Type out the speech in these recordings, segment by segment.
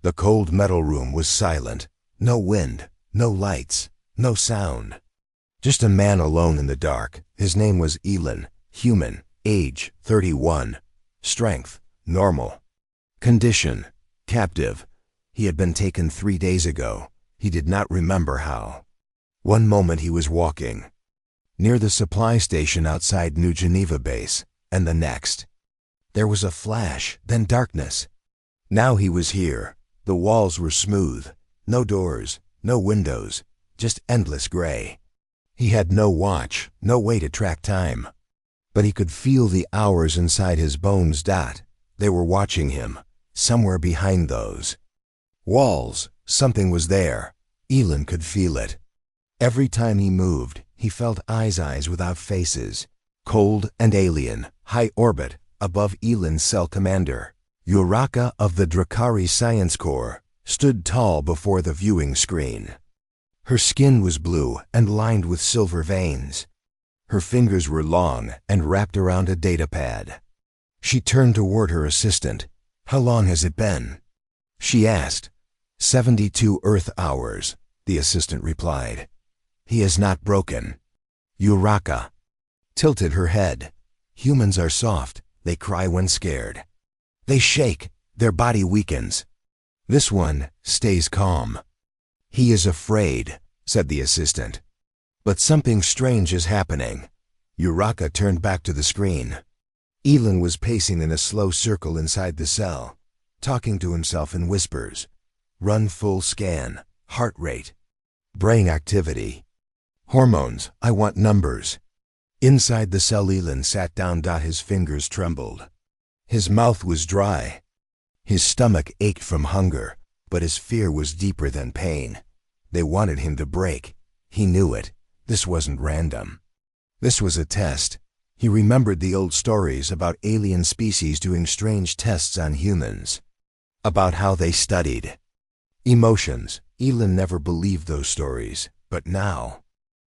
The cold metal room was silent. No wind, no lights, no sound. Just a man alone in the dark. His name was Elin, human, age 31, strength normal, condition captive. He had been taken 3 days ago. He did not remember how. One moment he was walking near the supply station outside New Geneva base, and the next there was a flash, then darkness. Now he was here. The walls were smooth, no doors, no windows, just endless gray. He had no watch, no way to track time. But he could feel the hours inside his bones. They were watching him, somewhere behind those walls. Something was there. Elin could feel it. Every time he moved, he felt eyes without faces, cold and alien, high orbit, above Elin's cell commander. Uraka of the Drakari Science Corps stood tall before the viewing screen. Her skin was blue and lined with silver veins. Her fingers were long and wrapped around a datapad. She turned toward her assistant. "How long has it been?" she asked. 72 Earth hours, the assistant replied. "He is not broken." Uraka tilted her head. "Humans are soft. They cry when scared. They shake. Their body weakens. This one stays calm." "He is afraid," said the assistant. "But something strange is happening." Uraka turned back to the screen. Elin was pacing in a slow circle inside the cell, talking to himself in whispers. Run full scan, heart rate, brain activity, hormones, I want numbers. Inside the cell Elin sat down. His fingers trembled. His mouth was dry. His stomach ached from hunger, but his fear was deeper than pain. They wanted him to break. He knew it. This wasn't random. This was a test. He remembered the old stories about alien species doing strange tests on humans, about how they studied emotions. Elin never believed those stories, but now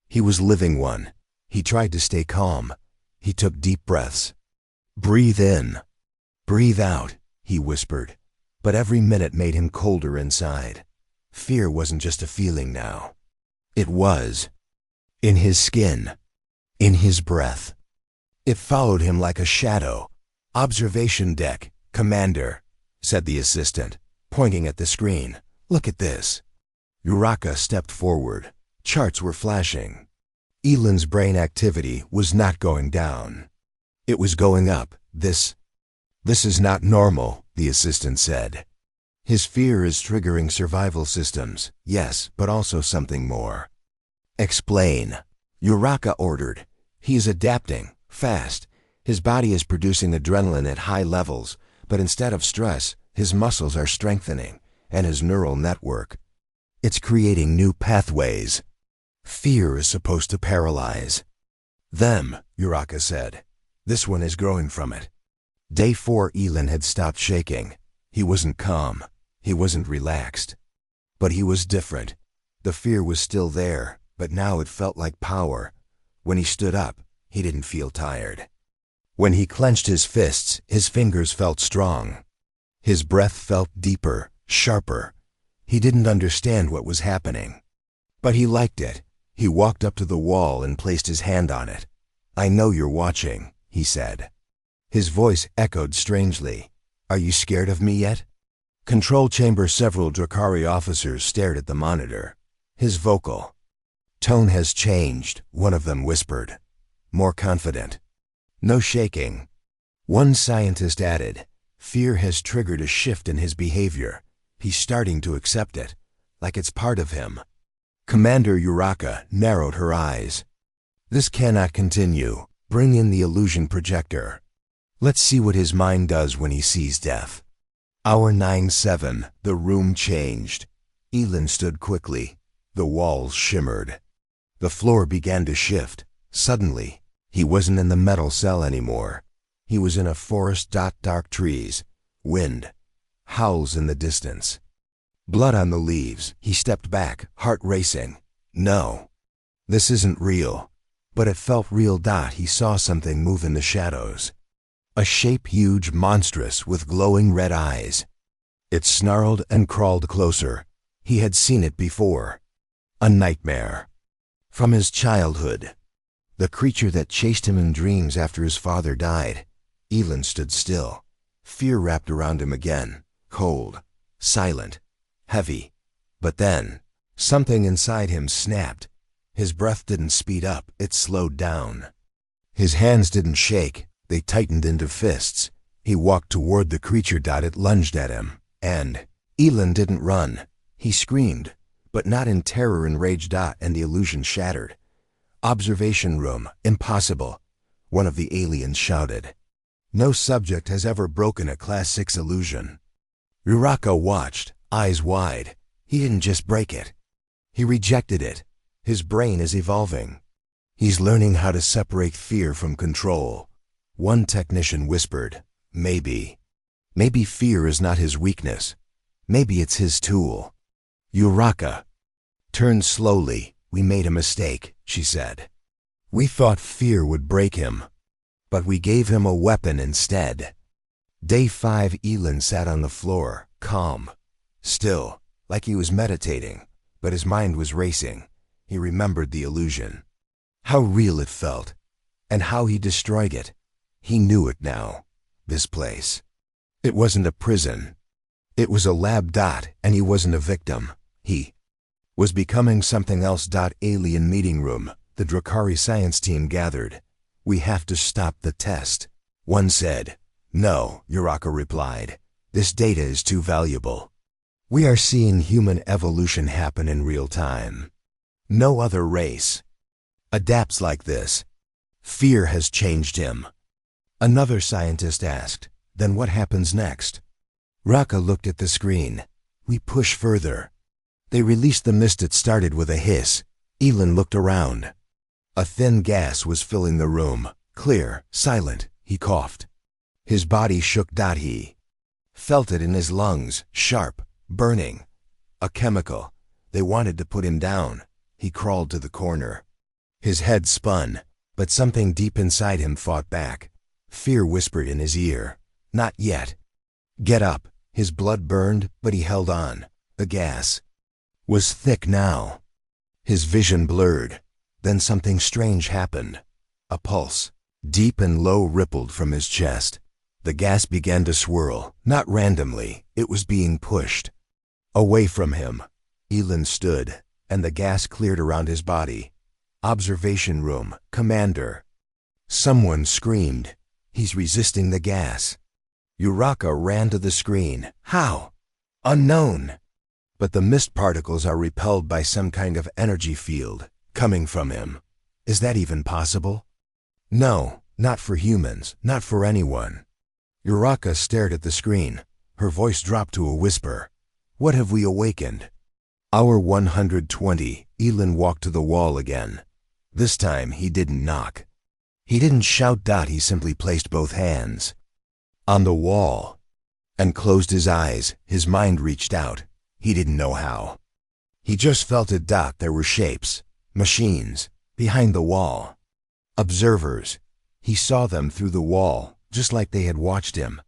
he was living one. He tried to stay calm. He took deep breaths. "Breathe in. Breathe out," he whispered, but every minute made him colder inside. Fear wasn't just a feeling now. It was in his skin, in his breath. It followed him like a shadow. "Observation deck, Commander," said the assistant, pointing at the screen. "Look at this." Uraka stepped forward. Charts were flashing. Elin's brain activity was not going down. It was going up. This is not normal," the assistant said. "His fear is triggering survival systems, yes, but also something more." "Explain," Uraka ordered. "He is adapting, fast. His body is producing adrenaline at high levels, but instead of stress, his muscles are strengthening, and his neural network. It's creating new pathways. Fear is supposed to paralyze them," Uraka said. "This one is growing from it." Day 4, Elin had stopped shaking. He wasn't calm. He wasn't relaxed. But he was different. The fear was still there, but now it felt like power. When he stood up, he didn't feel tired. When he clenched his fists, his fingers felt strong. His breath felt deeper, sharper. He didn't understand what was happening, but he liked it. He walked up to the wall and placed his hand on it. "I know you're watching," he said. His voice echoed strangely. "Are you scared of me yet?" Control chamber. Several Drakari officers stared at the monitor. His vocal tone has changed, one of them whispered. More confident. No shaking. One scientist added, "Fear has triggered a shift in his behavior. He's starting to accept it, like it's part of him." Commander Uraka narrowed her eyes. "This cannot continue. Bring in the illusion projector. Let's see what his mind does when he sees death." Hour 9-7, the room changed. Elin stood quickly. The walls shimmered. The floor began to shift. Suddenly, he wasn't in the metal cell anymore. He was in a forest. Dark trees, wind, howls in the distance. Blood on the leaves. He stepped back, heart racing. No, this isn't real. But it felt real. He saw something move in the shadows. A shape huge, monstrous, with glowing red eyes. It snarled and crawled closer. He had seen it before. A nightmare. From his childhood. The creature that chased him in dreams after his father died. Elin stood still. Fear wrapped around him again. Cold. Silent. Heavy. But then, something inside him snapped. His breath didn't speed up, it slowed down. His hands didn't shake, they tightened into fists. He walked toward the creature. It lunged at him. And Elin didn't run. He screamed, but not in terror and rage. And the illusion shattered. Observation room, impossible. One of the aliens shouted. No subject has ever broken a Class 6 illusion. Uraka watched, eyes wide. He didn't just break it. He rejected it. His brain is evolving. He's learning how to separate fear from control. One technician whispered, maybe fear is not his weakness. Maybe it's his tool. Uraka turned slowly. We made a mistake, she said. We thought fear would break him, but we gave him a weapon instead. Day 5. Elin sat on the floor, calm, still, like he was meditating, but his mind was racing. He remembered the illusion. How real it felt, and how he destroyed it. He knew it now. This place. It wasn't a prison. It was a lab. And he wasn't a victim. He was becoming something else. Alien meeting room. The Drakari science team gathered. We have to stop the test. One said. No, Uraka replied. This data is too valuable. We are seeing human evolution happen in real time. No other race adapts like this. Fear has changed him. Another scientist asked, then what happens next? Raka looked at the screen. We push further. They released the mist. It started with a hiss. Elin looked around. A thin gas was filling the room. Clear, silent. He coughed. His body shook. He felt it in his lungs, sharp, burning. A chemical. They wanted to put him down. He crawled to the corner. His head spun, but something deep inside him fought back. Fear whispered in his ear. Not yet. Get up. His blood burned, but he held on. The gas was thick now. His vision blurred. Then something strange happened. A pulse, deep and low, rippled from his chest. The gas began to swirl, not randomly. It was being pushed away from him. Elin stood, and the gas cleared around his body. Observation room, Commander. Someone screamed. He's resisting the gas. Uraka ran to the screen. How? Unknown. But the mist particles are repelled by some kind of energy field coming from him. Is that even possible? No, not for humans, not for anyone. Uraka stared at the screen. Her voice dropped to a whisper. What have we awakened? Hour 120. Elin walked to the wall again. This time he didn't knock. He didn't shout. He simply placed both hands on the wall and closed his eyes. His mind reached out. He didn't know how. He just felt it. There were shapes, machines, behind the wall. Observers. He saw them through the wall, just like they had watched him.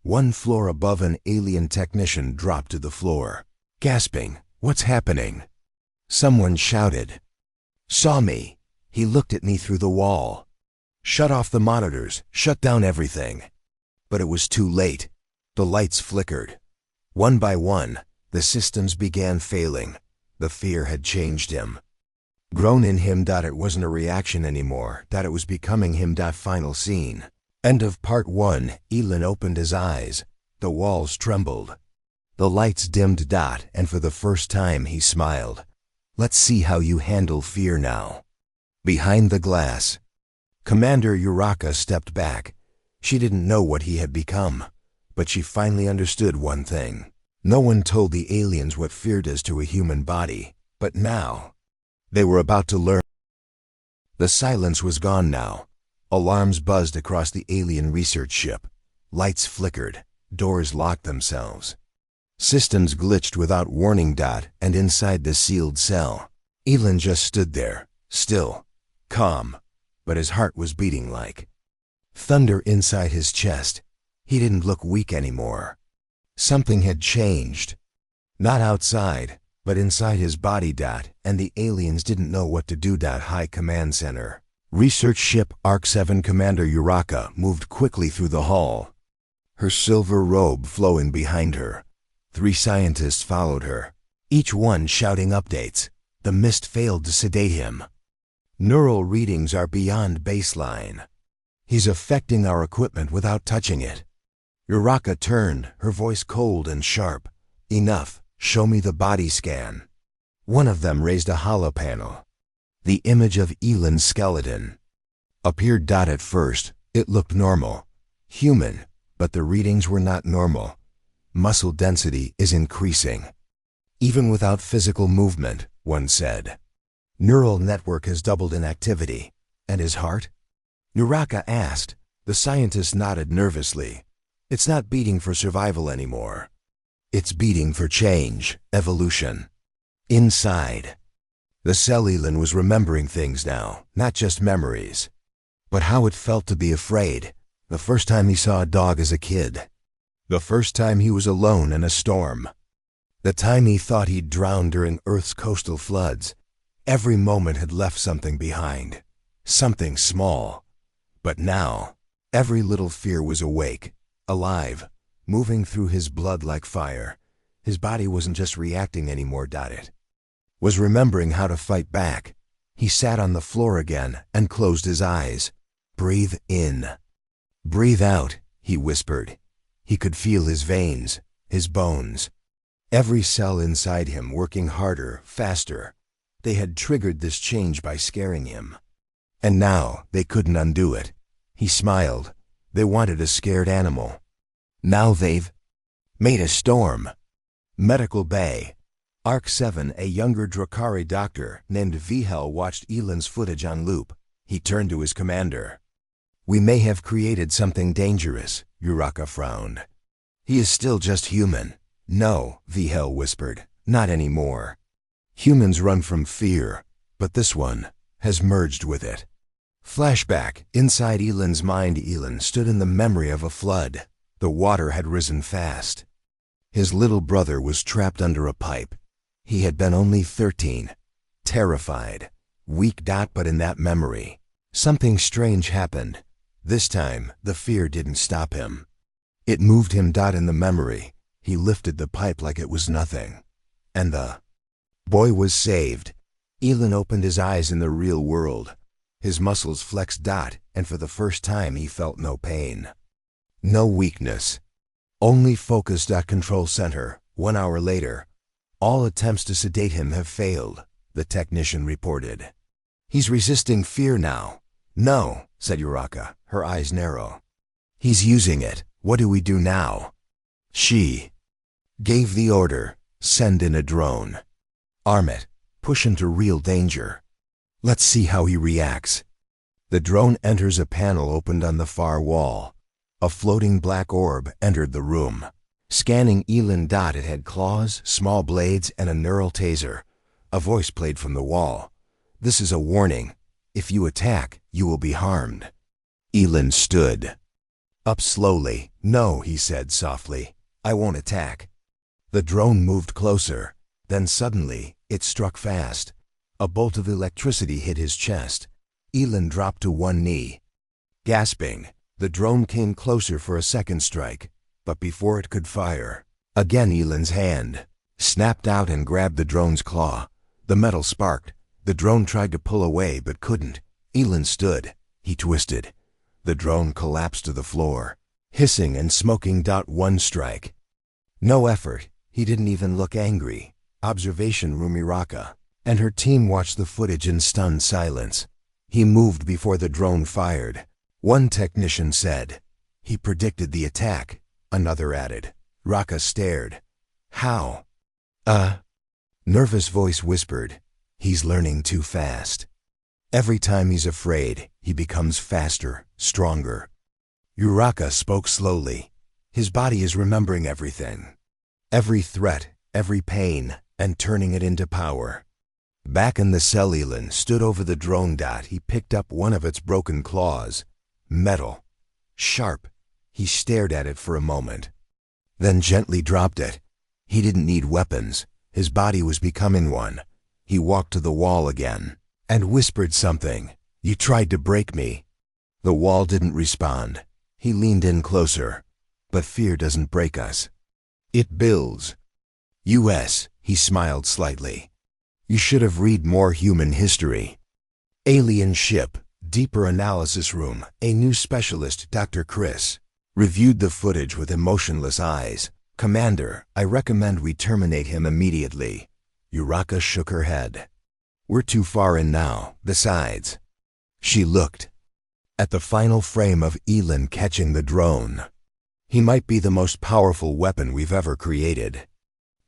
One floor above, an alien technician dropped to the floor, gasping. What's happening? Someone shouted. Saw me. He looked at me through the wall. Shut off the monitors, shut down everything. But it was too late. The lights flickered. One by one, the systems began failing. The fear had changed him. Grown in him. It wasn't a reaction anymore. It was becoming him. Final scene. End of part 1. Elin opened his eyes. The walls trembled. The lights dimmed. And for the first time he smiled. Let's see how you handle fear now. Behind the glass. Commander Uraka stepped back. She didn't know what he had become, but she finally understood one thing. No one told the aliens what fear does to a human body, but now they were about to learn. The silence was gone now. Alarms buzzed across the alien research ship. Lights flickered. Doors locked themselves. Systems glitched without warning. And inside the sealed cell, Elin just stood there, still, calm, but his heart was beating like thunder inside his chest. He didn't look weak anymore. Something had changed. Not outside, but inside his body. And the aliens didn't know what to do. High Command Center. Research ship ARC-7 Commander Uraka moved quickly through the hall, her silver robe flowing behind her. 3 scientists followed her, each one shouting updates. The mist failed to sedate him. Neural readings are beyond baseline. He's affecting our equipment without touching it. Uraka turned, her voice cold and sharp. Enough, show me the body scan. One of them raised a holopanel. The image of Elan's skeleton appeared. At first, it looked normal, human, but the readings were not normal. Muscle density is increasing, even without physical movement, one said. Neural network has doubled in activity. And his heart? Uraka asked. The scientist nodded nervously. It's not beating for survival anymore. It's beating for change, evolution. Inside, the cell Elan was remembering things now, not just memories, but how it felt to be afraid. The first time he saw a dog as a kid. The first time he was alone in a storm. The time he thought he'd drown during Earth's coastal floods. Every moment had left something behind, something small. But now, every little fear was awake, alive, moving through his blood like fire. His body wasn't just reacting anymore. It was remembering how to fight back. He sat on the floor again and closed his eyes. Breathe in. Breathe out, he whispered. He could feel his veins, his bones. Every cell inside him working harder, faster. They had triggered this change by scaring him. And now they couldn't undo it. He smiled. They wanted a scared animal. Now they've made a storm. Medical Bay. ARC-7, a younger Drakari doctor named Vihel, watched Elan's footage on loop. He turned to his commander. We may have created something dangerous, Uraka frowned. He is still just human. No, Vihel whispered, not anymore. Humans run from fear, but this one has merged with it. Flashback. Inside Elan's mind, Elan stood in the memory of a flood. The water had risen fast. His little brother was trapped under a pipe. He had been only 13, terrified, weak. But in that memory, something strange happened. This time, the fear didn't stop him. It moved him. In the memory, he lifted the pipe like it was nothing. And the boy was saved. Elan opened his eyes in the real world. His muscles flexed. And for the first time he felt no pain. No weakness. Only focus. Control center. 1 hour later. All attempts to sedate him have failed, the technician reported. He's resisting fear now. No, said Uraka, her eyes narrow. He's using it. What do we do now? She gave the order. Send in a drone. Arm it. Push him to real danger. Let's see how he reacts. The drone enters. A panel opened on the far wall. A floating black orb entered the room. Scanning Elan. It had claws, small blades, and a neural taser. A voice played from the wall. This is a warning. If you attack, you will be harmed. Elan stood up slowly. No, he said softly. I won't attack. The drone moved closer. Then suddenly, it struck fast. A bolt of electricity hit his chest. Elan dropped to one knee. Gasping, the drone came closer for a second strike. But before it could fire, again Elan's hand snapped out and grabbed the drone's claw. The metal sparked. The drone tried to pull away but couldn't. Elan stood. He twisted. The drone collapsed to the floor, hissing and smoking. 1 strike. No effort. He didn't even look angry. Observation room. Uraka and her team watched the footage in stunned silence. He moved before the drone fired. One technician said, he predicted the attack. Another added. Raka stared. How? Nervous voice whispered. He's learning too fast. Every time he's afraid, he becomes faster, stronger. Uraka spoke slowly. His body is remembering everything. Every threat, every pain, and turning it into power. Back in the cell, Elan stood over the drone. He picked up one of its broken claws. Metal. Sharp. He stared at it for a moment. then gently dropped it. He didn't need weapons. His body was becoming one. He walked to the wall again and whispered something. "You tried to break me." The wall didn't respond. He leaned in closer. "But fear doesn't break us. It builds." U.S., he smiled slightly. "You should have read more human history." Alien ship, deeper analysis room. A new specialist, Dr. Chris, reviewed the footage with emotionless eyes. "Commander, I recommend we terminate him immediately." Uraka shook her head. "We're too far in now. Besides." She looked at the final frame of Elin catching the drone. "He might be the most powerful weapon we've ever created.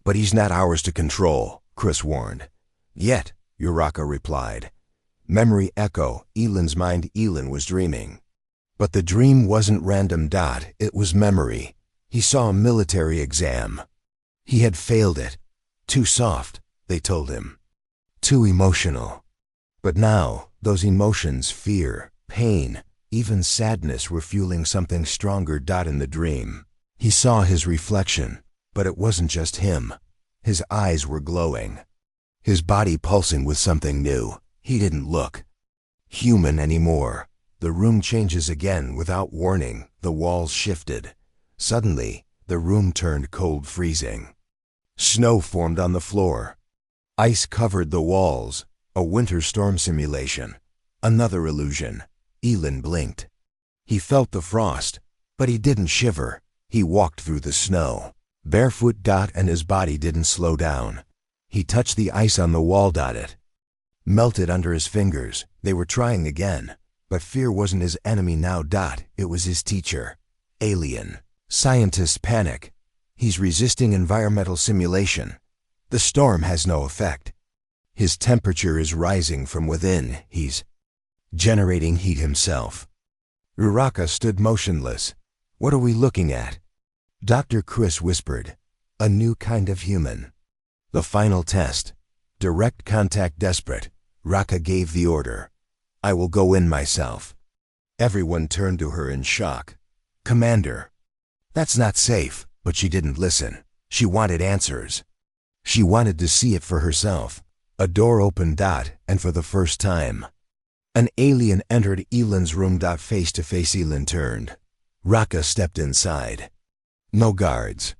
But he's not ours to control," Chris warned. "Yet," Uraka replied. Memory echo, Elin's mind. Elin was dreaming. But the dream wasn't random. It was memory. He saw a military exam. He had failed it. Too soft, they told him. Too emotional. But now, those emotions, fear, pain, even sadness, were fueling something stronger. In the dream, he saw his reflection, but it wasn't just him. His eyes were glowing. His body pulsing with something new. He didn't look human anymore. The room changes again without warning. The walls shifted. Suddenly, the room turned cold, freezing. Snow formed on the floor. Ice covered the walls. A winter storm simulation. Another illusion. Elin blinked. He felt the frost, but he didn't shiver. He walked through the snow, barefoot. And his body didn't slow down. He touched the ice on the wall. It melted under his fingers. They were trying again, but fear wasn't his enemy now. It was his teacher. Alien. Scientists panic. He's resisting environmental simulation. The storm has no effect. His temperature is rising from within. He's generating heat himself. Uraka stood motionless. "What are we looking at?" Dr. Chris whispered. "A new kind of human. The final test. Direct contact desperate." Raka gave the order. "I will go in myself." Everyone turned to her in shock. "Commander." "That's not safe." But she didn't listen. She wanted answers. She wanted to see it for herself. A door opened. And for the first time, an alien entered Elin's room. Face to face, Elin turned. Raka stepped inside. No guards.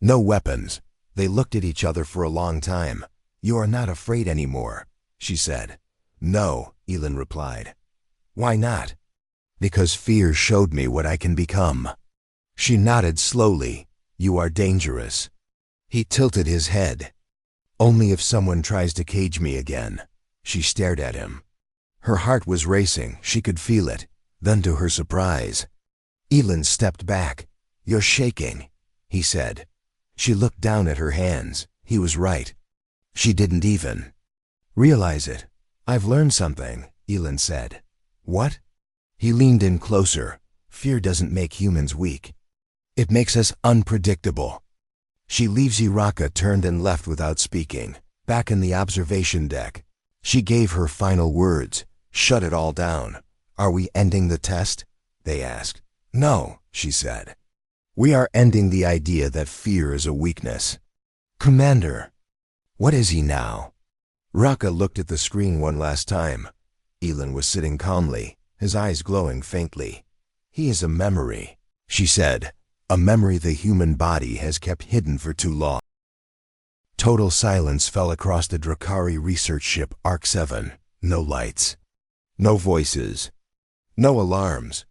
No weapons. They looked at each other for a long time. "You are not afraid anymore," she said. "No," Elin replied. "Why not?" "Because fear showed me what I can become." She nodded slowly. "You are dangerous." He tilted his head. "Only if someone tries to cage me again." She stared at him. Her heart was racing. She could feel it. Then, to her surprise, Elin stepped back. "You're shaking," he said. She looked down at her hands. He was right. She didn't even realize it. "I've learned something," Elin said. "What?" He leaned in closer. "Fear doesn't make humans weak. It makes us unpredictable." She leaves. Uraka turned and left without speaking. Back in the observation deck, she gave her final words. "Shut it all down." "Are we ending the test?" they asked. "No," she said. "We are ending the idea that fear is a weakness." "Commander." "What is he now?" Raka looked at the screen one last time. Elin was sitting calmly, his eyes glowing faintly. "He is a memory," she said. "A memory the human body has kept hidden for too long." Total silence fell across the Drakari research ship Arc 7. No lights. No voices. No alarms.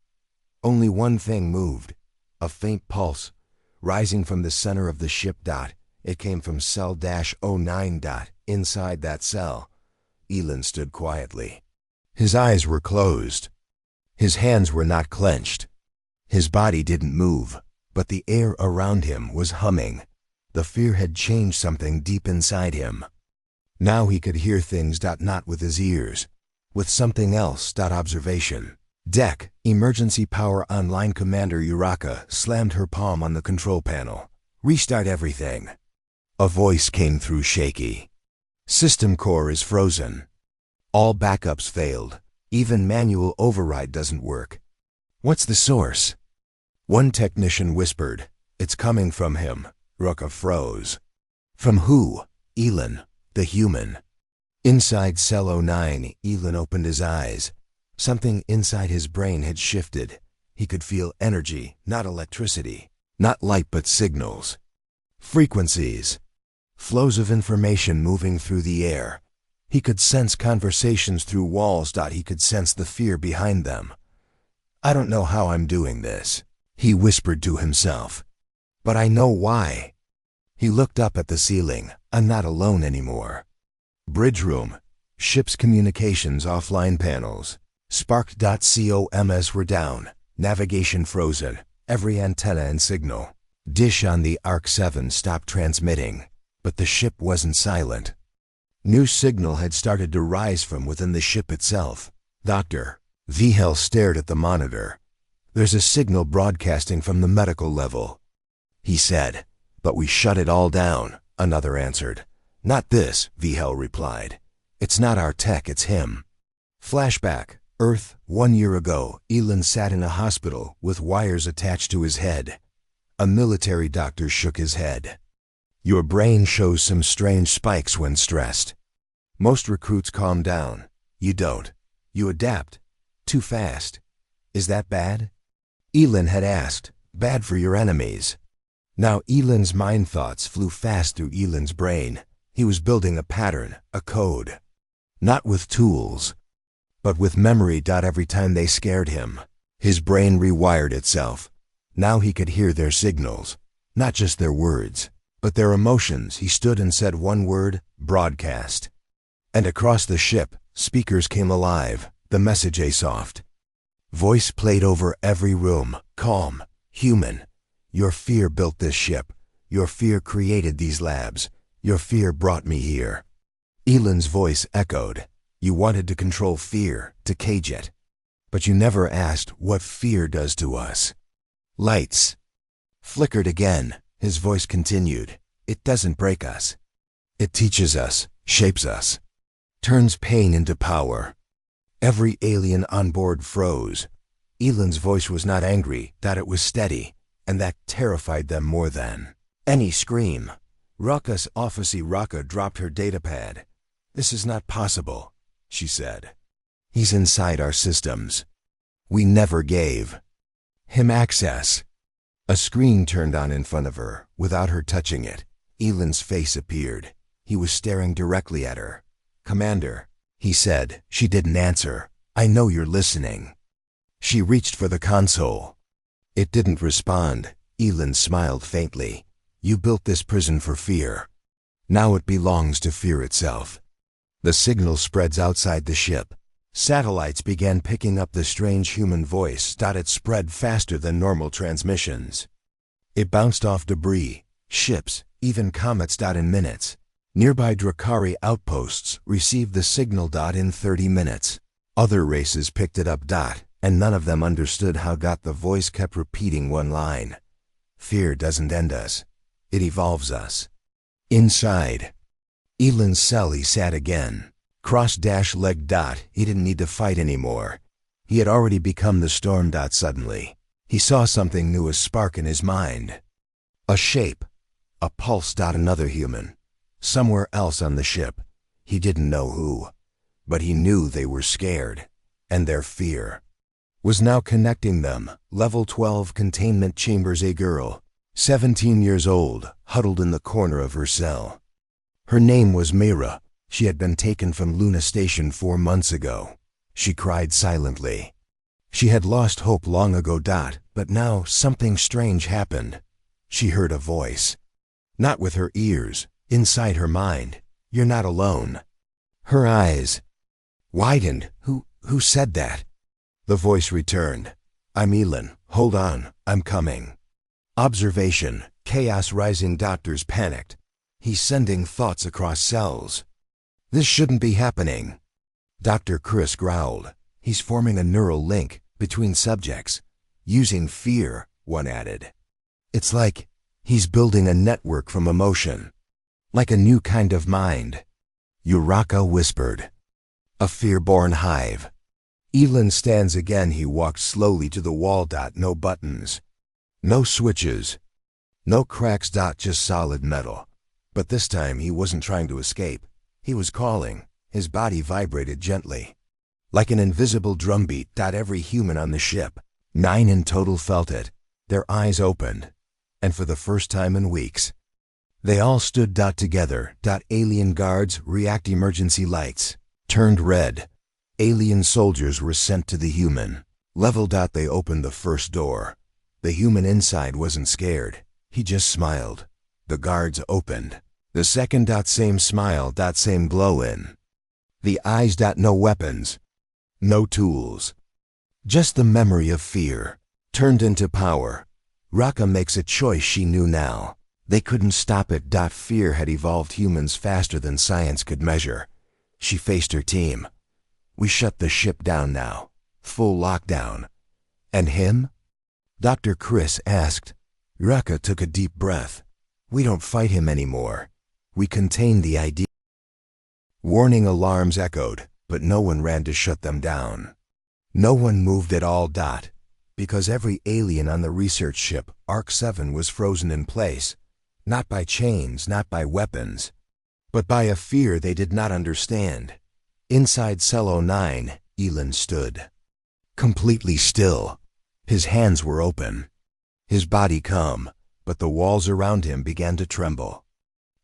Only one thing moved. A faint pulse, rising from the center of the ship. It came from cell-09. Inside that cell, Elin stood quietly. His eyes were closed. His hands were not clenched. His body didn't move. But the air around him was humming. The fear had changed something deep inside him. Now he could hear things. Not with his ears. With something else. Observation. Deck, emergency power online. Commander Uraka slammed her palm on the control panel. "Restart everything." A voice came through, shaky. "System core is frozen. All backups failed. Even manual override doesn't work." "What's the source?" One technician whispered. It's coming from him. Rucka froze. From who? Elin, the human. Inside Cell 09, Elin opened his eyes. Something inside his brain had shifted. He could feel energy, not electricity. Not light but signals. Frequencies. Flows of information moving through the air. He could sense conversations through walls. He could sense the fear behind them. I don't know how I'm doing this, he whispered to himself. But I know why. He looked up at the ceiling. I'm not alone anymore. Bridge room. Ship's communications offline panels. Spark.coms were down. Navigation frozen. Every antenna and signal. Dish on the Arc 7 stopped transmitting. But the ship wasn't silent. New signal had started to rise from within the ship itself. Doctor. Vihel stared at the monitor. There's a signal broadcasting from the medical level, he said. But we shut it all down, another answered. Not this, Vihel replied. It's not our tech, it's him. Flashback. Earth, 1 year ago, Elin sat in a hospital with wires attached to his head. A military doctor shook his head. Your brain shows some strange spikes when stressed. Most recruits calm down. You don't. You adapt. Too fast. Is that bad? Elin had asked. Bad for your enemies. Now Elin's mind thoughts flew fast through Elin's brain. He was building a pattern, a code. Not with tools, but with memory. Every time they scared him, his brain rewired itself. Now he could hear their signals, not just their words, but their emotions. He stood and said one word, broadcast. And across the ship, speakers came alive, the message a soft voice played over every room. Calm, human. Your fear built this ship. Your fear created these labs. Your fear brought me here. Elin's voice echoed. You wanted to control fear, to cage it. But you never asked what fear does to us. Lights flickered again. His voice continued. It doesn't break us. It teaches us, shapes us, turns pain into power. Every alien on board froze. Elin's voice was not angry, that it was steady, and that terrified them more than any scream. Raka's officer Raka dropped her datapad. This is not possible, she said. He's inside our systems. We never gave him access. A screen turned on in front of her, without her touching it. Elin's face appeared. He was staring directly at her. Commander, he said. She didn't answer. I know you're listening. She reached for the console. It didn't respond. Elin smiled faintly. You built this prison for fear. Now it belongs to fear itself. The signal spreads outside the ship. Satellites began picking up the strange human voice. It spread faster than normal transmissions. It bounced off debris, ships, even comets. In minutes. Nearby Drakari outposts received the signal. In 30 minutes. Other races picked it up. And none of them understood how. The voice kept repeating one line. Fear doesn't end us. It evolves us. Inside Elin's cell he sat again. Cross-legged. He didn't need to fight anymore. He had already become the storm. Suddenly, he saw something new, a spark in his mind. A shape. A pulse. Another human. Somewhere else on the ship. He didn't know who. But he knew they were scared. And their fear was now connecting them. Level 12 containment chambers. A girl, 17 years old, huddled in the corner of her cell. Her name was Mira. She had been taken from Luna Station 4 months ago. She cried silently. She had lost hope long ago. But now something strange happened. She heard a voice. Not with her ears, inside her mind. You're not alone. Her eyes widened. Who said that? The voice returned. I'm Elin. Hold on, I'm coming. Observation. Chaos rising. Doctors panicked. He's sending thoughts across cells. This shouldn't be happening. Dr. Chris growled. He's forming a neural link between subjects. Using fear, one added. It's like he's building a network from emotion. Like a new kind of mind. Uraka whispered. A fear-born hive. Elin stands again. He walked slowly to the wall. No buttons. No switches. No cracks. Just solid metal. But this time he wasn't trying to escape. He was calling. His body vibrated gently. Like an invisible drumbeat. Every human on the ship, 9 in total, felt it. Their eyes opened. And for the first time in weeks, they all stood together. Alien guards, react. Emergency lights turned red. Alien soldiers were sent to the human level. They opened the first door. The human inside wasn't scared. He just smiled. The guards opened the second. Same smile. Same glow in the eyes. No weapons. No tools. Just the memory of fear turned into power. Raka makes a choice she knew now. They couldn't stop it. Fear had evolved humans faster than science could measure. She faced her team. We shut the ship down now. Full lockdown. And him? Dr. Chris asked. Raka took a deep breath. We don't fight him anymore. We contain the idea. Warning alarms echoed, but no one ran to shut them down. No one moved at all. Because every alien on the research ship, Arc 7, was frozen in place. Not by chains, not by weapons, but by a fear they did not understand. Inside Cell 09, Elin stood. Completely still. His hands were open. His body calm, but the walls around him began to tremble.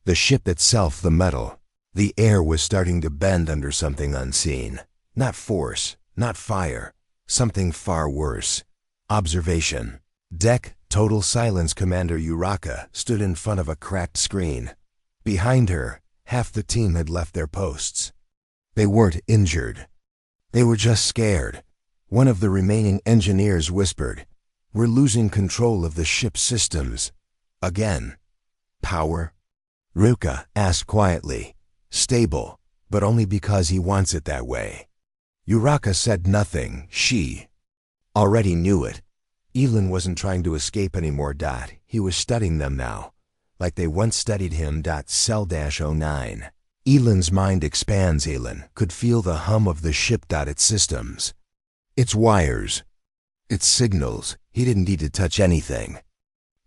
The ship itself, the metal, the air was starting to bend under something unseen. Not force, not fire, something far worse. Observation. Deck, total silence. Commander Uraka stood in front of a cracked screen. Behind her, half the team had left their posts. They weren't injured. They were just scared. One of the remaining engineers whispered, "We're losing control of the ship's systems. Again." Power? Ruka asked quietly. Stable, but only because he wants it that way. Uraka said nothing. She already knew it. Elin wasn't trying to escape anymore. He was studying them now, like they once studied him. Cell-09. Elin's mind expands. Elin could feel the hum of the ship. Its systems, its wires, its signals. He didn't need to touch anything.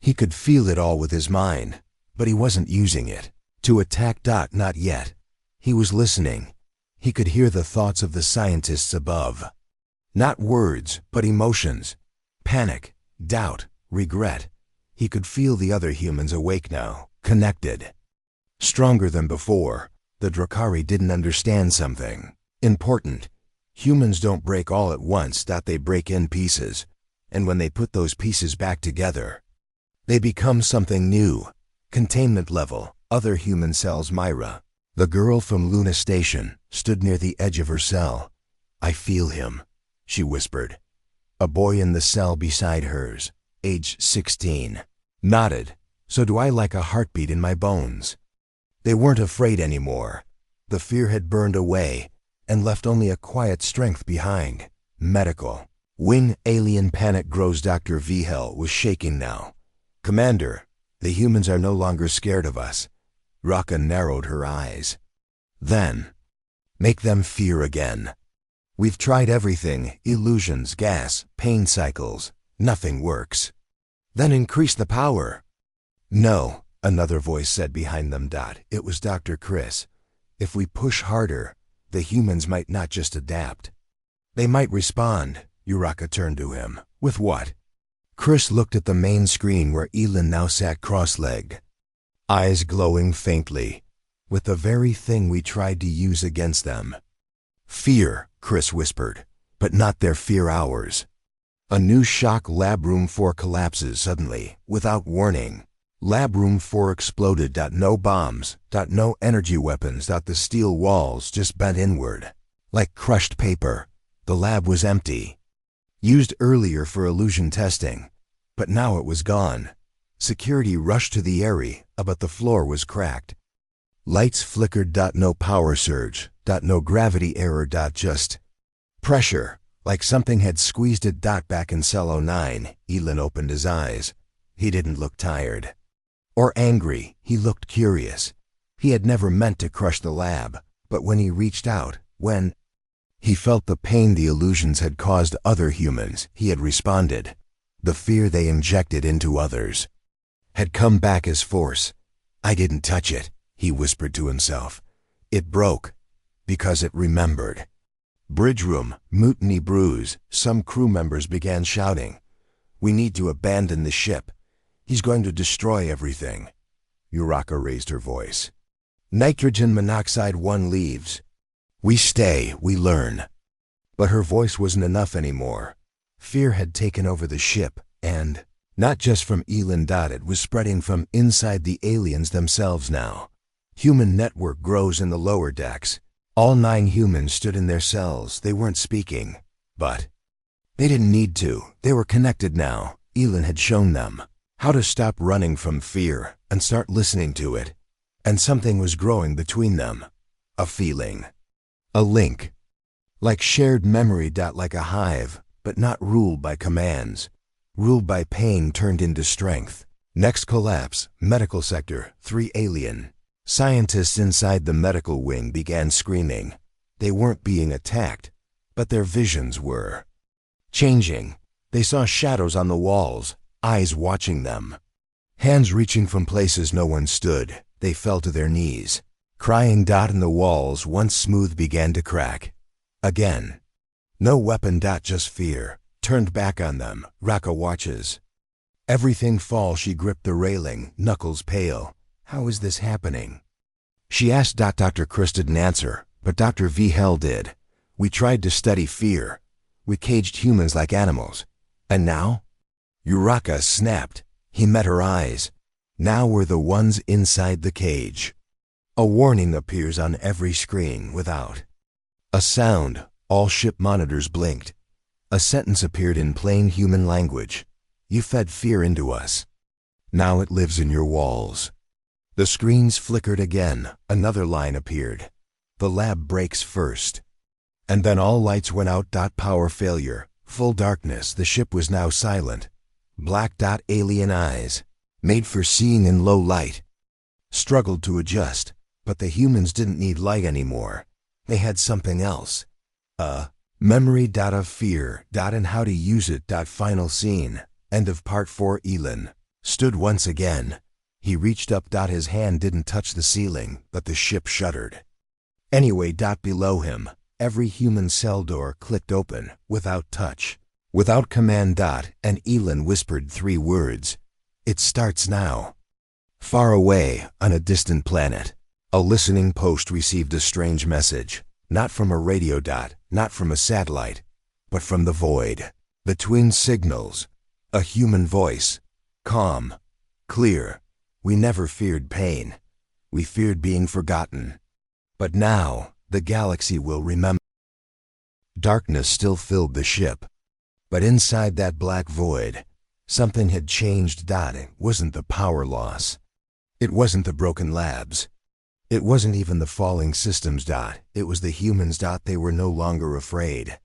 He could feel it all with his mind, but he wasn't using it to attack. Not yet. He was listening. He could hear the thoughts of the scientists above. Not words, but emotions. Panic, doubt, regret. He could feel the other humans awake now, connected. Stronger than before. The Drakari didn't understand something important. Humans don't break all at once. They break in pieces. And when they put those pieces back together, they become something new. Containment level. Other human cells. Myra, the girl from Luna Station, stood near the edge of her cell. "I feel him," she whispered. A boy in the cell beside hers, age 16, nodded. "So do I, like a heartbeat in my bones." They weren't afraid anymore. The fear had burned away and left only a quiet strength behind. Medical. Wing alien panic grows. Dr. Vihel was shaking now. "Commander, the humans are no longer scared of us." Raka narrowed her eyes. "Then, make them fear again. We've tried everything, illusions, gas, pain cycles. Nothing works." "Then increase the power." "No," another voice said behind them. It was Dr. Chris. "If we push harder, the humans might not just adapt. They might respond." Uraka turned to him. "With what?" Chris looked at the main screen where Elin now sat cross-legged, eyes glowing faintly, with the very thing we tried to use against them. "Fear," Chris whispered, "but not their fear ours." A new shock. Lab Room 4 collapses suddenly, without warning. Lab Room 4 exploded. No bombs. No energy weapons. The steel walls just bent inward, like crushed paper. The lab was empty. Used earlier for illusion testing, but now it was gone. Security rushed to the area, but the floor was cracked. Lights flickered. No power surge. No gravity error. Just pressure, like something had squeezed it. Back in Cell 09, Elin opened his eyes. He didn't look tired or angry. He looked curious. He had never meant to crush the lab, but when he reached out, when he felt the pain the illusions had caused other humans, he had responded. The fear they injected into others had come back as force. I didn't touch it, he whispered to himself. It broke, because it remembered. Bridge room, mutiny bruise. Some crew members began shouting. We need to abandon the ship. He's going to destroy everything. Uraka raised her voice. Nitrogen monoxide 1 leaves. We stay, we learn. But her voice wasn't enough anymore. Fear had taken over the ship, and not just from Elin. It was spreading from inside the aliens themselves now. Human network grows in the lower decks. All 9 humans stood in their cells. They weren't speaking, but they didn't need to. They were connected now. Elin had shown them how to stop running from fear and start listening to it. And something was growing between them. A feeling. A link. Like shared memory. Like a hive, but not ruled by commands. Ruled by pain turned into strength. Next collapse, medical sector, 3 alien. Scientists inside the medical wing began screaming. They weren't being attacked, but their visions were changing. They saw shadows on the walls, eyes watching them. Hands reaching from places no one stood. They fell to their knees. Crying. In the walls, once smooth, began to crack. Again. No weapon. Just fear. Turned back on them. Raka watches. Everything fall. She gripped the railing, knuckles pale. How is this happening? She asked. Dr. Chris didn't answer, but Dr. V. Hell did. We tried to study fear. We caged humans like animals. And now? Uraka snapped. He met her eyes. Now we're the ones inside the cage. A warning appears on every screen without. A sound. All ship monitors blinked. A sentence appeared in plain human language. You fed fear into us. Now it lives in your walls. The screens flickered again. Another line appeared. The lab breaks first. And then all lights went out. Power failure. Full darkness. The ship was now silent. Black. Alien eyes. Made for seeing in low light. Struggled to adjust, but the humans didn't need light anymore. They had something else. Memory. Of fear. And how to use it. Final scene. End of part 4. Elin stood once again. He reached up. His hand didn't touch the ceiling, but the ship shuddered. Anyway. Below him, every human cell door clicked open, without touch, without command. And Elin whispered 3 words. It starts now. Far away, on a distant planet, a listening post received a strange message. Not from a radio. Not from a satellite, but from the void. Between signals, a human voice. Calm. Clear. We never feared pain. We feared being forgotten. But now, the galaxy will remember. Darkness still filled the ship. But inside that black void, something had changed. It wasn't the power loss. It wasn't the broken labs. It wasn't even the falling systems. It was the humans. They were no longer afraid.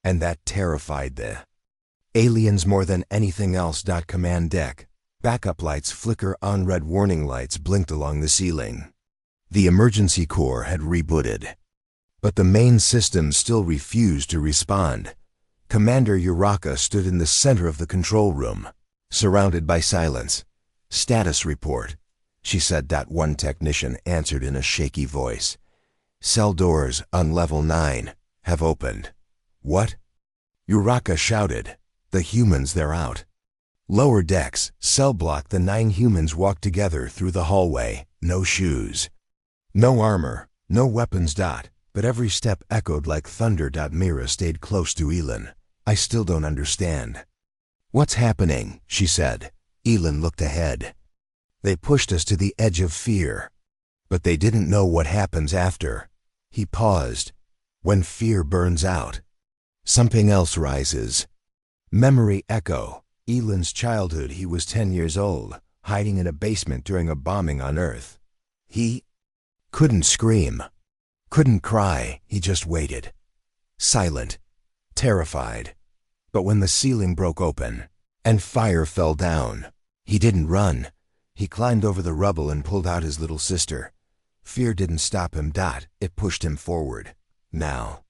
And that terrified the aliens more than anything else. Command deck. Backup lights flicker on. Red warning lights blinked along the ceiling. The emergency core had rebooted. But the main system still refused to respond. Commander Uraka stood in the center of the control room, surrounded by silence. Status report, she said. One technician answered in a shaky voice. Cell doors on level 9 have opened. What? Uraka shouted. The humans, they're out. Lower decks, cell block. The 9 humans walked together through the hallway. No shoes. No armor. No weapons. But every step echoed like thunder. Mira stayed close to Elin. I still don't understand. What's happening? She said. Elin looked ahead. They pushed us to the edge of fear. But they didn't know what happens after. He paused. When fear burns out, something else rises. Memory echo. Elin's childhood. He was 10 years old, hiding in a basement during a bombing on Earth. He couldn't scream, couldn't cry. He just waited. Silent, terrified. But when the ceiling broke open and fire fell down, he didn't run. He climbed over the rubble and pulled out his little sister. Fear didn't stop him. It pushed him forward. Now.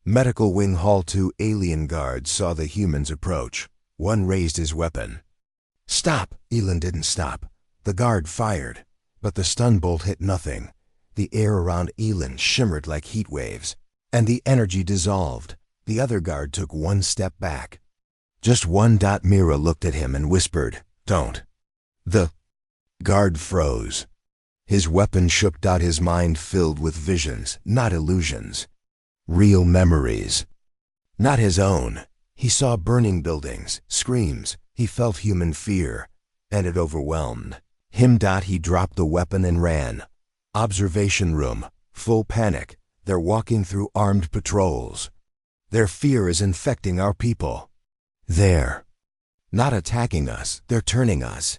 Medical Wing Hall 2 alien guards saw the humans approach. One raised his weapon. Stop! Elin didn't stop. The guard fired, but the stun bolt hit nothing. The air around Elin shimmered like heat waves, and the energy dissolved. The other guard took one step back. Just one. Mira looked at him and whispered, "Don't." The guard froze. His weapon shook. His mind filled with visions, not illusions. Real memories. Not his own. He saw burning buildings, screams. He felt human fear, and it overwhelmed him. He dropped the weapon and ran. Observation room, full panic. They're walking through armed patrols. Their fear is infecting our people. They're not attacking us, they're turning us.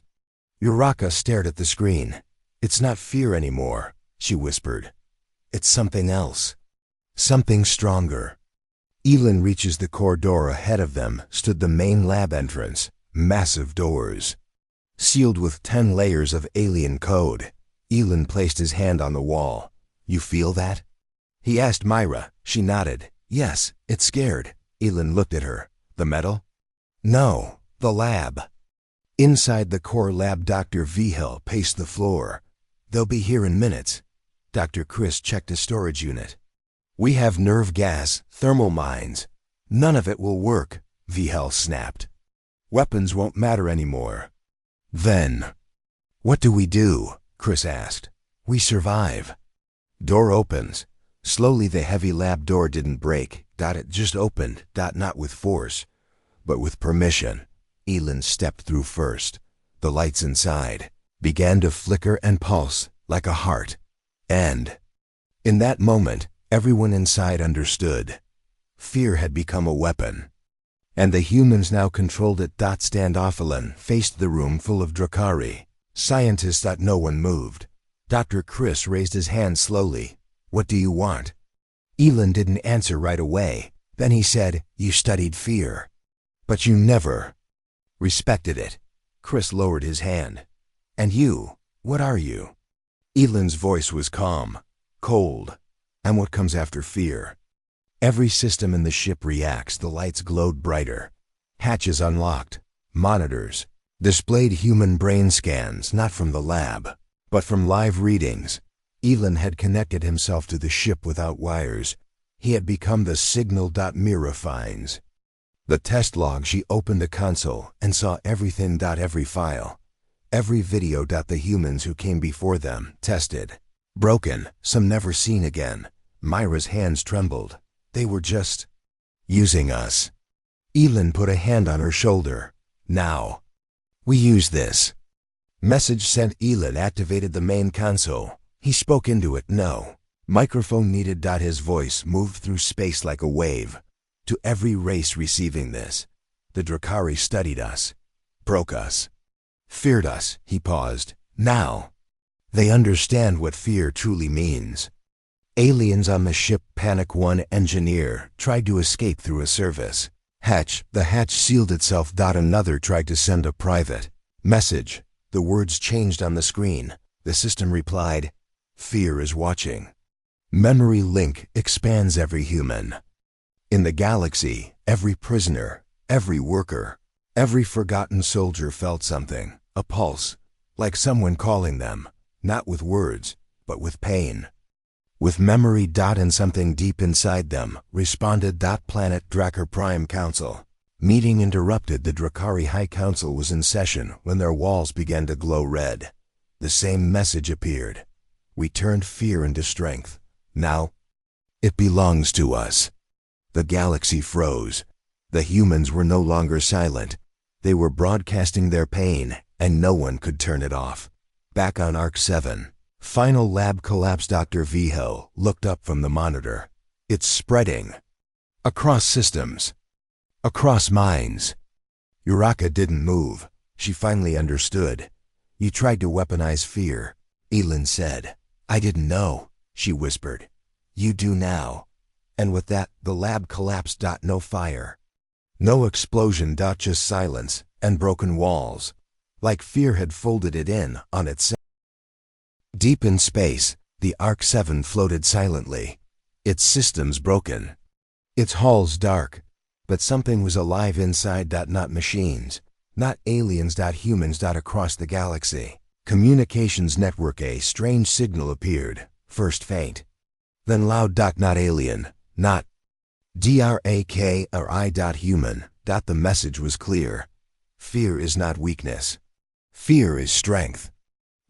Uraka stared at the screen. "It's not fear anymore," she whispered. "It's something else. Something stronger." Elin reaches the corridor. Ahead of them stood the main lab entrance. Massive doors, sealed with 10 layers of alien code. Elin placed his hand on the wall. "You feel that?" he asked Myra. She nodded. "Yes, it's scared." Elin looked at her. "The metal?" "No, the lab." Inside the core lab, Dr. Vigil paced the floor. "They'll be here in minutes." Dr. Chris checked a storage unit. "We have nerve gas, thermal mines. None of it will work," Vigil snapped. "Weapons won't matter anymore." "Then what do we do?" Chris asked. "We survive." Door opens. Slowly the heavy lab door didn't break. It just opened. Not with force, but with permission. Elin stepped through first. The lights inside began to flicker and pulse like a heart. And in that moment, everyone inside understood. Fear had become a weapon, and the humans now controlled it. Standoffalin faced the room full of Drakari. Scientists. No one moved. Dr. Chris raised his hand slowly. "What do you want?" Elin didn't answer right away. Then he said, "You studied fear, but you never respected it." Chris lowered his hand. "And you, what are you?" Elin's voice was calm, cold. "I'm what comes after fear." Every system in the ship reacts. The lights glowed brighter. Hatches unlocked. Monitors displayed human brain scans, not from the lab, but from live readings. Elin had connected himself to the ship without wires. He had become the signal. Mira finds the test log. She opened the console and saw everything. Every file, every video. The humans who came before them, tested, broken, some never seen again. Myra's hands trembled. They were just using us. Elin put a hand on her shoulder. "Now we use this." Message sent. Elin activated the main console. He spoke into it. No microphone needed. His voice moved through space like a wave. "To every race receiving this, the Drakari studied us, broke us, feared us." He paused. "Now they understand what fear truly means." Aliens on the ship. Panic. One engineer tried to escape through a service hatch. The hatch sealed itself. Another tried to send a private message. The words changed on the screen. The system replied, "Fear is watching." Memory link expands every human. In the galaxy, every prisoner, every worker, every forgotten soldier felt something, a pulse, like someone calling them, not with words, but with pain. With memory. And something deep inside them responded. Planet Drakkar Prime Council. Meeting interrupted. The Drakari High Council was in session when their walls began to glow red. The same message appeared. "We turned fear into strength. Now it belongs to us." The galaxy froze. The humans were no longer silent. They were broadcasting their pain, and no one could turn it off. Back on Arc 7. Final lab collapse. Dr. Vigil looked up from the monitor. "It's spreading. Across systems. Across minds." Uraka didn't move. She finally understood. "You tried to weaponize fear," Elin said. "I didn't know," she whispered. "You do now." And with that, the lab collapsed. No fire. No explosion. Just silence and broken walls. Like fear had folded it in on itself. Deep in space, the Arc 7 floated silently. Its systems broken. Its halls dark. But something was alive inside. Not machines. Not aliens. Humans. Across the galaxy. Communications network. A strange signal appeared, first faint, then loud. Not alien, not DRAK or I. Human. The message was clear. Fear is not weakness. Fear is strength.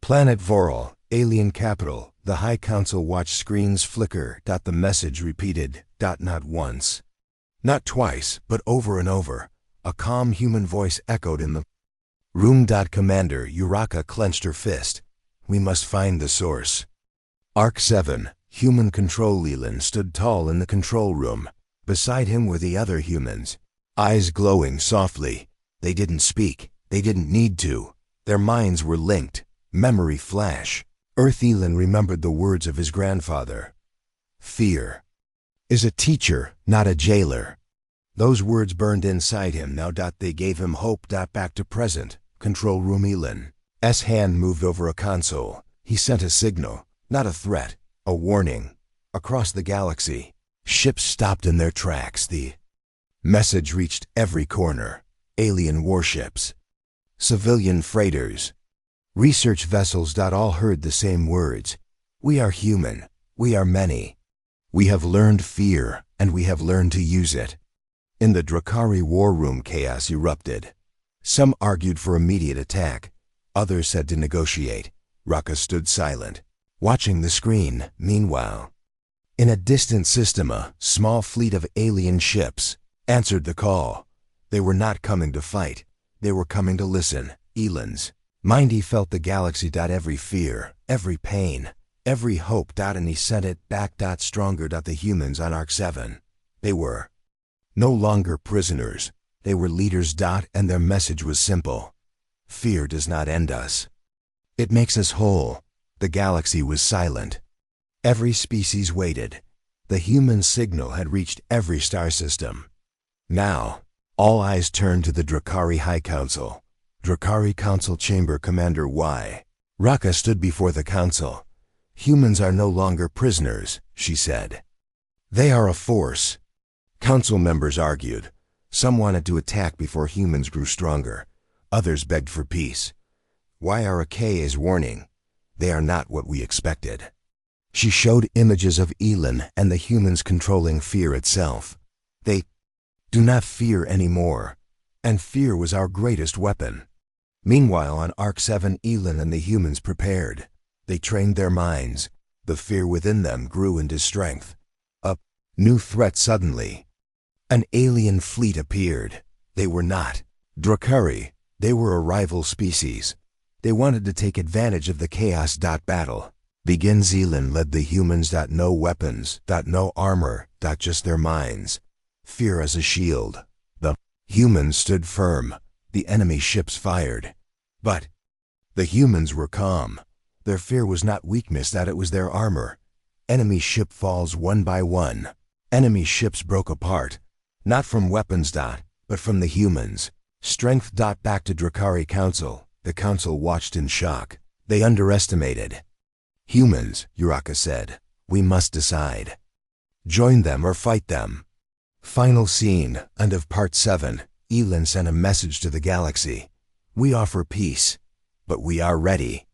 Planet Voral, alien capital. The High Council watched screens flicker. The message repeated. Not once, not twice, but over and over. A calm human voice echoed in the room. Commander Uraka clenched her fist. We must find the source. Arc 7, human control. Leland stood tall in the control room. Beside him were the other humans, eyes glowing softly. They didn't speak. They didn't need to. Their minds were linked. Memory flash. Earth. Elon remembered the words of his grandfather. Fear is a teacher, not a jailer. Those words burned inside him now. They gave him hope. Back to present. Control room. Elon's hand moved over a console. He sent a signal, not a threat, a warning. Across the galaxy, ships stopped in their tracks. The message reached every corner. Alien warships, civilian freighters, research vessels. All heard the same words. We are human. We are many. We have learned fear, and we have learned to use it. In the Drakari war room, chaos erupted. Some argued for immediate attack. Others said to negotiate. Raka stood silent, watching the screen. Meanwhile, in a distant system, a small fleet of alien ships answered the call. They were not coming to fight. They were coming to listen. Elon's mind, he felt the galaxy. Every fear, every pain, every hope. And he sent it back. Stronger. The humans on Arc 7. They were no longer prisoners. They were leaders. And their message was simple. Fear does not end us. It makes us whole. The galaxy was silent. Every species waited. The human signal had reached every star system. Now, all eyes turned to the Drakari High Council. Drakari Council Chamber. Commander Y. Raka stood before the council. Humans are no longer prisoners, she said. They are a force. Council members argued. Some wanted to attack before humans grew stronger. Others begged for peace. YRK is warning. They are not what we expected. She showed images of Elon and the humans controlling fear itself. They do not fear anymore, and fear was our greatest weapon. Meanwhile, on Arc 7, Elon and the humans prepared. They trained their minds. The fear within them grew into strength. A new threat. Suddenly, an alien fleet appeared. They were not Drakari. They were a rival species. They wanted to take advantage of the chaos. Battle begins. Elon led the humans. No weapons. No armor. Just their minds. Fear as a shield. The humans stood firm. The enemy ships fired. But the humans were calm. Their fear was not weakness. It was their armor. Enemy ship falls one by one. Enemy ships broke apart. Not from weapons. But from the humans. Strength. Back to Drakari Council. The council watched in shock. They underestimated humans, Uraka said. We must decide. Join them or fight them. Final scene, end of Part 7. Elon sent a message to the galaxy. We offer peace, but we are ready.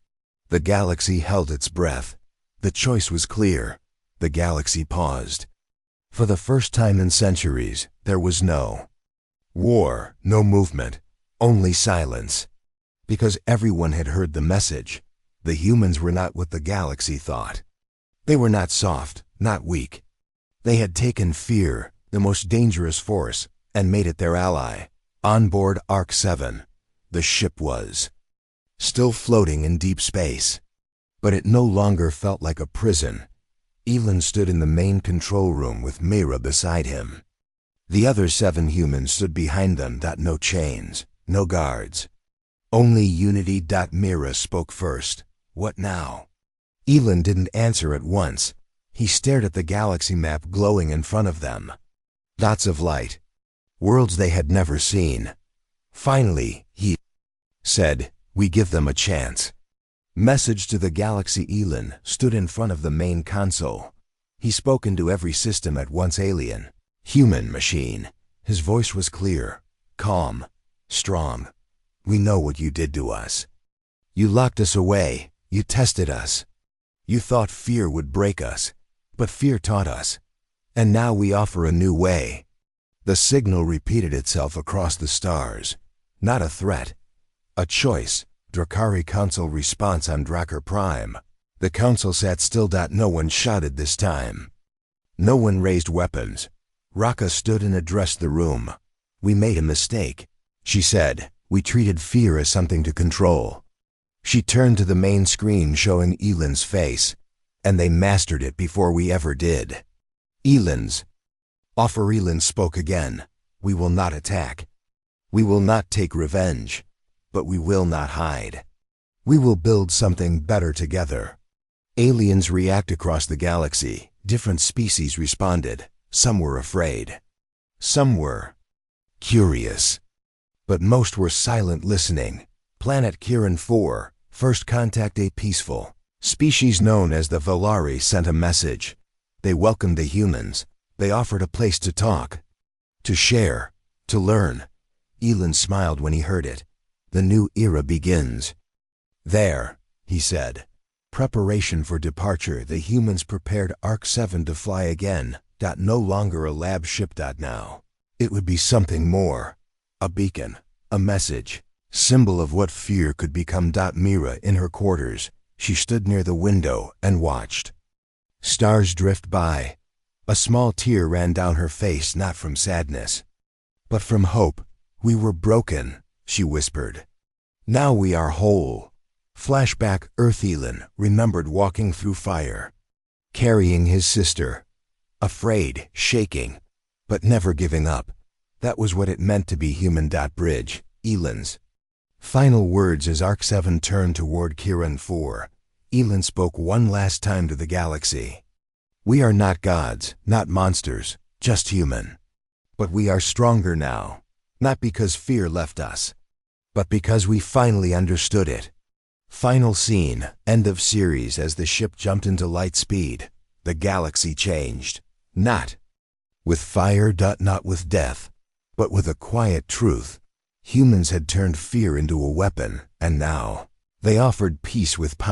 The galaxy held its breath. The choice was clear. The galaxy paused. For the first time in centuries, there was no war, no movement, only silence. Because everyone had heard the message. The humans were not what the galaxy thought. They were not soft, not weak. They had taken fear, the most dangerous force, and made it their ally. On board Arc 7, the ship was still floating in deep space. But it no longer felt like a prison. Elon stood in the main control room with Mira beside him. The other 7 humans stood behind them. No chains, no guards. Only unity. Mira spoke first. What now? Elon didn't answer at once. He stared at the galaxy map glowing in front of them. Dots of light. Worlds they had never seen. Finally, he said, we give them a chance. Message to the galaxy. Elon stood in front of the main console. He spoke into every system at once. Alien, human, machine. His voice was clear, calm, strong. We know what you did to us. You locked us away, you tested us. You thought fear would break us, but fear taught us. And now we offer a new way. The signal repeated itself across the stars. Not a threat, a choice. Drakari Council response on Drakkar Prime. The council sat still. No one shouted this time. No one raised weapons. Raka stood and addressed the room. We made a mistake, she said. We treated fear as something to control. She turned to the main screen showing Elin's face, and they mastered it before we ever did. Elin's. Elin spoke again. We will not attack. We will not take revenge. But we will not hide. We will build something better together. Aliens react across the galaxy. Different species responded. Some were afraid. Some were curious. But most were silent, listening. Planet Kiran 4, first contact. A peaceful species known as the Valari sent a message. They welcomed the humans. They offered a place to talk, to share, to learn. Elin smiled when he heard it. The new era begins. There, he said. Preparation for departure. The humans prepared Arc 7 to fly again. No longer a lab ship. Now it would be something more. A beacon, a message, symbol of what fear could become. Mira in her quarters. She stood near the window and watched stars drift by. A small tear ran down her face, not from sadness, but from hope. We were broken, she whispered. Now we are whole. Flashback. Earth. Elin remembered walking through fire, carrying his sister, afraid, shaking, but never giving up. That was what it meant to be human. Bridge. Elin's final words as Arc 7 turned toward Kiran 4. Elin spoke one last time to the galaxy. We are not gods, not monsters, just human. But we are stronger now, not because fear left us, but because we finally understood it. Final scene, end of series. As the ship jumped into light speed, the galaxy changed. Not with fire. Not with death, but with a quiet truth. Humans had turned fear into a weapon, and now they offered peace with power.